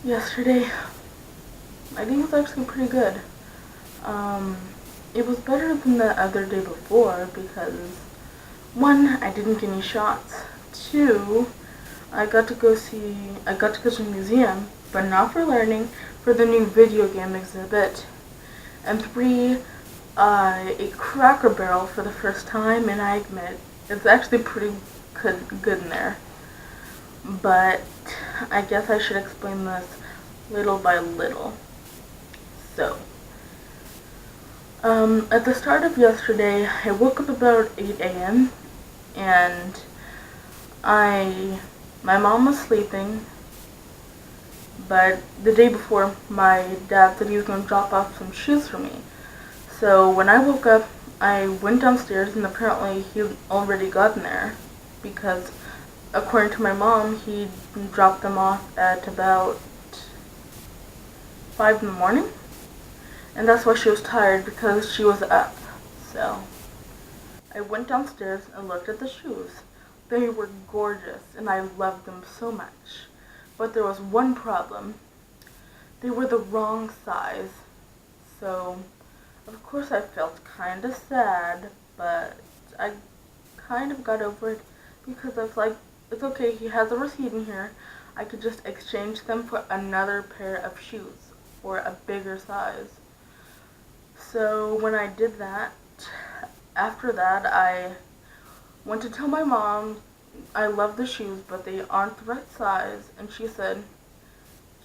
Yesterday, I think it was actually pretty good. It was better than the other day before because, one, I didn't get any shots. Two, I got to go to the museum, but not for learning, for the new video game exhibit. And three, a Cracker Barrel for the first time, and I admit, it's actually pretty good in there. But I guess I should explain this little by little. So, at the start of yesterday, I woke up about 8 a.m. and my mom was sleeping, but the day before, my dad said he was going to drop off some shoes for me. So when I woke up, I went downstairs, and apparently he already gotten there, because according to my mom, he dropped them off at about 5 in the morning, and that's why she was tired, because she was up. So I went downstairs and looked at the shoes. They were gorgeous, and I loved them so much. But there was one problem. They were the wrong size. So, of course I felt kind of sad, but I kind of got over it because I was like, it's okay, he has a receipt in here. I could just exchange them for another pair of shoes or a bigger size. So when I did that, after that, I went to tell my mom I love the shoes, but they aren't the right size, and she said,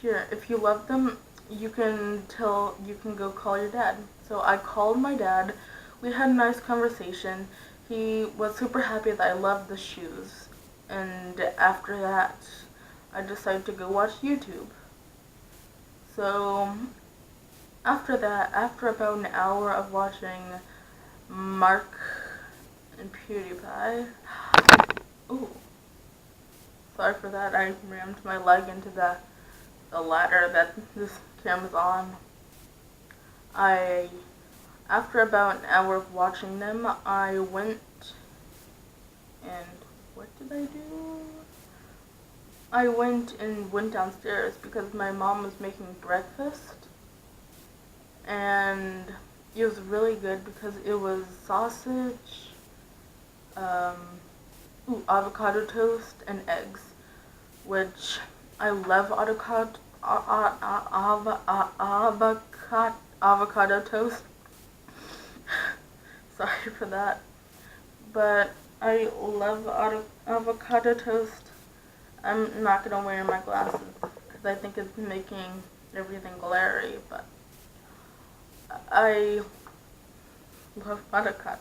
here, if you love them, you can go call your dad. So I called my dad. We had a nice conversation. He was super happy that I loved the shoes. And after that, I decided to go watch YouTube. So after that, after about an hour of watching Mark and PewDiePie, ooh, sorry for that, I rammed my leg into the ladder that this camera's on. After about an hour of watching them, I went and, what did I do? I went downstairs because my mom was making breakfast, and it was really good because it was sausage, avocado toast, and eggs, which I love avocado toast. Sorry for that. But I love avocado toast. I'm not going to wear my glasses because I think it's making everything glary, but I love avocado.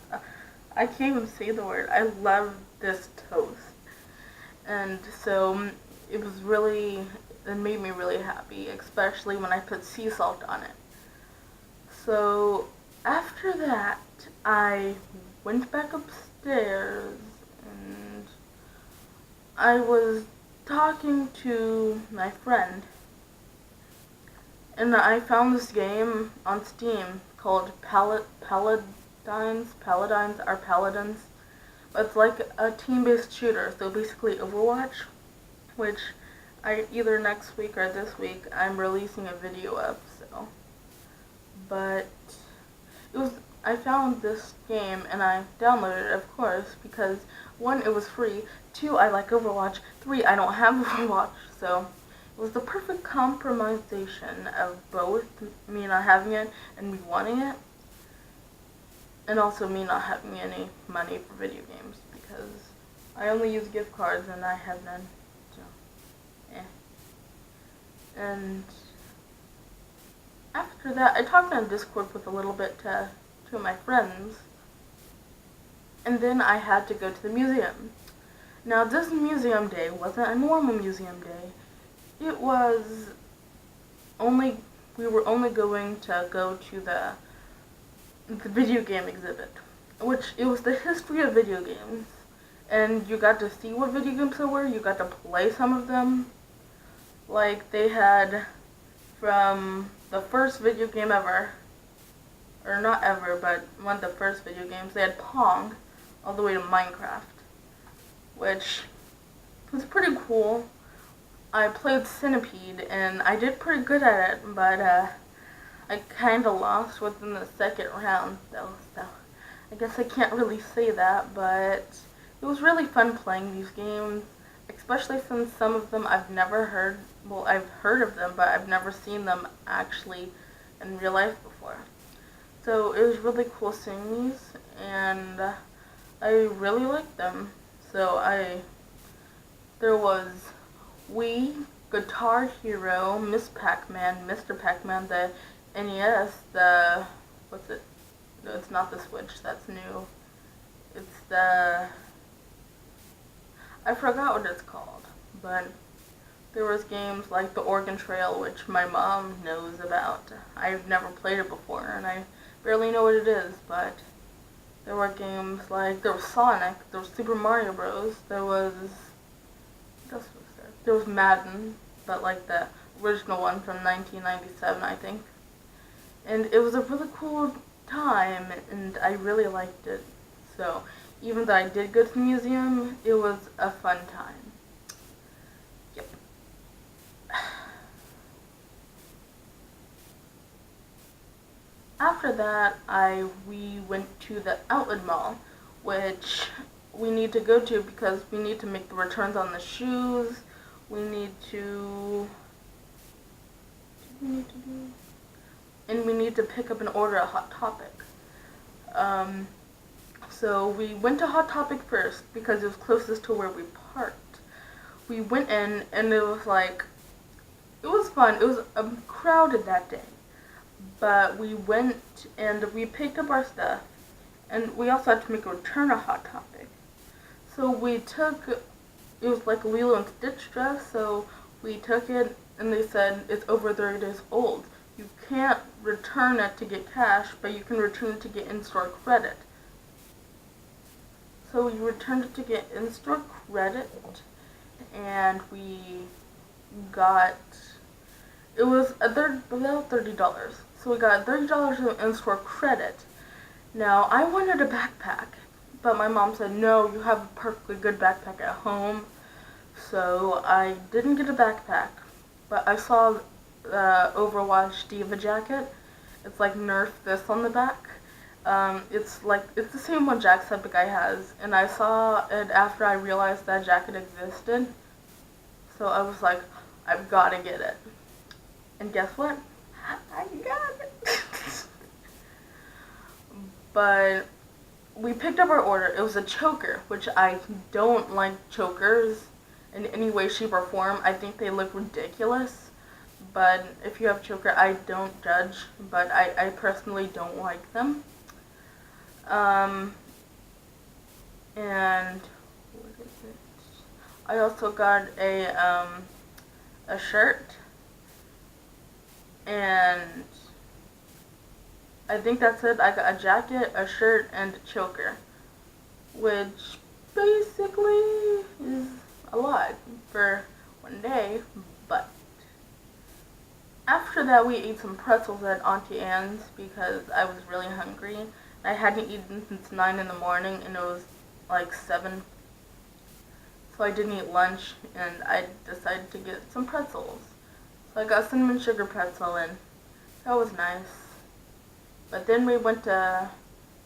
I can't even say the word. I love this toast. And so it made me really happy, especially when I put sea salt on it. So after that, I went back upstairs and I was talking to my friend, and I found this game on Steam called Paladins, but it's like a team-based shooter, so basically Overwatch, which either next week or this week I'm releasing a video of, so. But I found this game and I downloaded it, of course, because 1, it was free, 2, I like Overwatch, 3, I don't have Overwatch, so it was the perfect compromisation of both me not having it and me wanting it, and also me not having any money for video games, because I only use gift cards and I have none, so, And after that, I talked on Discord with a little bit to two of my friends, and then I had to go to the museum. Now, this museum day wasn't a normal museum day. It was we were only going to go to the video game exhibit, which it was the history of video games, and you got to see what video games there were, you got to play some of them. Like, they had from the first video game ever, or not ever, but one of the first video games, they had Pong, all the way to Minecraft, which was pretty cool. I played Centipede and I did pretty good at it, but I kind of lost within the second round though, so I guess I can't really say that, but it was really fun playing these games, especially since some of them I've never heard, well, I've heard of them, but I've never seen them actually in real life before. So it was really cool seeing these, and I really liked them. So there was Wii, Guitar Hero, Miss Pac-Man, Mr. Pac-Man, the NES, what's it? No, it's not the Switch, that's new. It's I forgot what it's called, but there was games like the Oregon Trail, which my mom knows about. I've never played it before, and I barely know what it is, but there were games like, there was Sonic, there was Super Mario Bros, what else was there? There was Madden, but like the original one from 1997, I think. And it was a really cool time, and I really liked it. So, even though I did go to the museum, it was a fun time. Yep. After that, we went to the outlet mall, which we need to go to because we need to make the returns on the shoes. We need to. What do we need to do? And we need to pick up and order a Hot Topic. So we went to Hot Topic first because it was closest to where we parked. We went in and it was fun. It was crowded that day. But we went and we picked up our stuff, and we also had to make a return of Hot Topic. So it was like a Lilo and Stitch dress, so we took it and they said it's over 30 days old. You can't return it to get cash, but you can return it to get in-store credit. So we returned it to get in-store credit, and got, it was about $30. So we got $30 of in-store credit. Now, I wanted a backpack, but my mom said, no, you have a perfectly good backpack at home. So I didn't get a backpack, but I saw the Overwatch Diva jacket. It's like Nerf this on the back. It's the same one Jacksepticeye has, and I saw it after I realized that jacket existed. So I was like, I've got to get it. And guess what? I got it. But we picked up our order. It was a choker, which I don't like chokers in any way, shape, or form. I think they look ridiculous. But if you have a choker, I don't judge. But I personally don't like them. And what is it? I also got a shirt, and I think that's it. I got a jacket, a shirt, and a choker, which basically is a lot for one day. But after that, we ate some pretzels at Auntie Anne's because I was really hungry. I hadn't eaten since 9 in the morning, and it was like 7. So I didn't eat lunch, and I decided to get some pretzels. So I got cinnamon sugar pretzel, and that was nice. But then we went to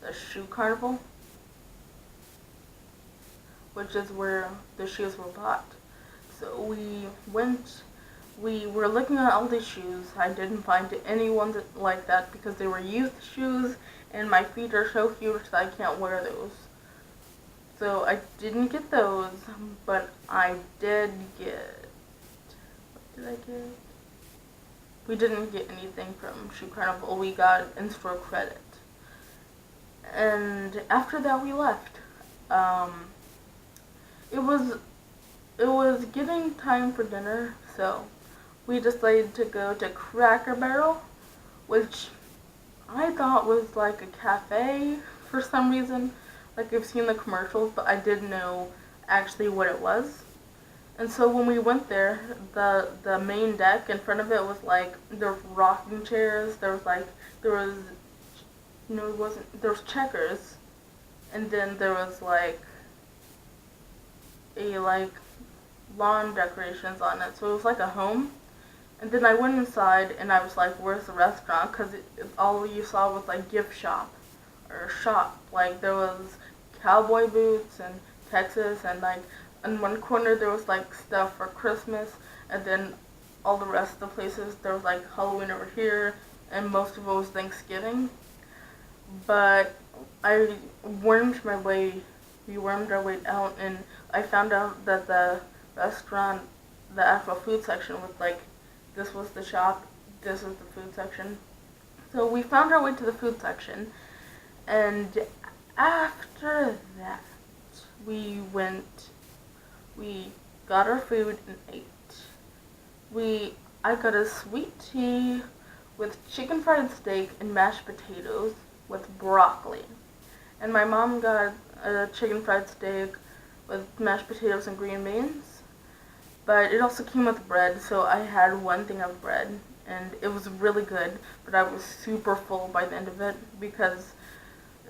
the shoe carnival, which is where the shoes were bought. So we were looking at all these shoes. I didn't find any ones like that because they were youth shoes, and my feet are so huge that I can't wear those. So I didn't get those, but I did get, what did I get? We didn't get anything from Shoe Carnival. We got in-store credit. And after that we left. It was getting time for dinner, so we decided to go to Cracker Barrel, which I thought was like a cafe for some reason. Like, I've seen the commercials, but I didn't know actually what it was. And so when we went there, the main deck in front of it was like, there were rocking chairs, there was checkers, and then there was like a lawn decorations on it, so it was like a home. And then I went inside and I was like, where's the restaurant? Because all you saw was like gift shop or shop. Like there was cowboy boots and Texas, and like in one corner there was like stuff for Christmas, and then all the rest of the places there was like Halloween over here, and most of it was Thanksgiving. But I wormed my way, we wormed our way out, and I found out that the restaurant, the actual food section was like, this was the shop, this was the food section. So we found our way to the food section, and after that, we got our food and ate. I got a sweet tea with chicken fried steak and mashed potatoes with broccoli. And my mom got a chicken fried steak with mashed potatoes and green beans. But it also came with bread, so I had one thing of bread, and it was really good, but I was super full by the end of it, because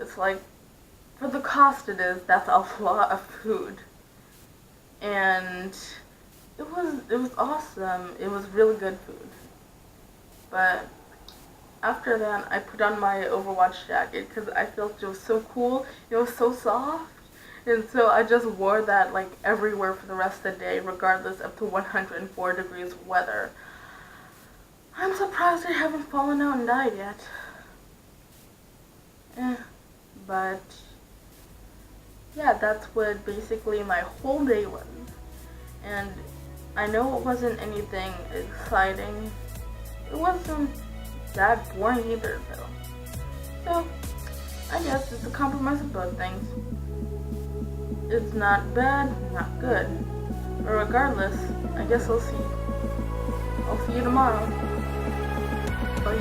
it's like, for the cost it is, that's a lot of food. And it was awesome. It was really good food. But after that, I put on my Overwatch jacket because I felt it was so cool. It was so soft. And so I just wore that like everywhere for the rest of the day, regardless up to 104 degrees weather. I'm surprised I haven't fallen out and died yet. But yeah, that's what basically my whole day was. And I know it wasn't anything exciting. It wasn't that boring either, though. So I guess it's a compromise of both things. It's not bad, not good. But regardless, I guess I'll see you tomorrow. Bye.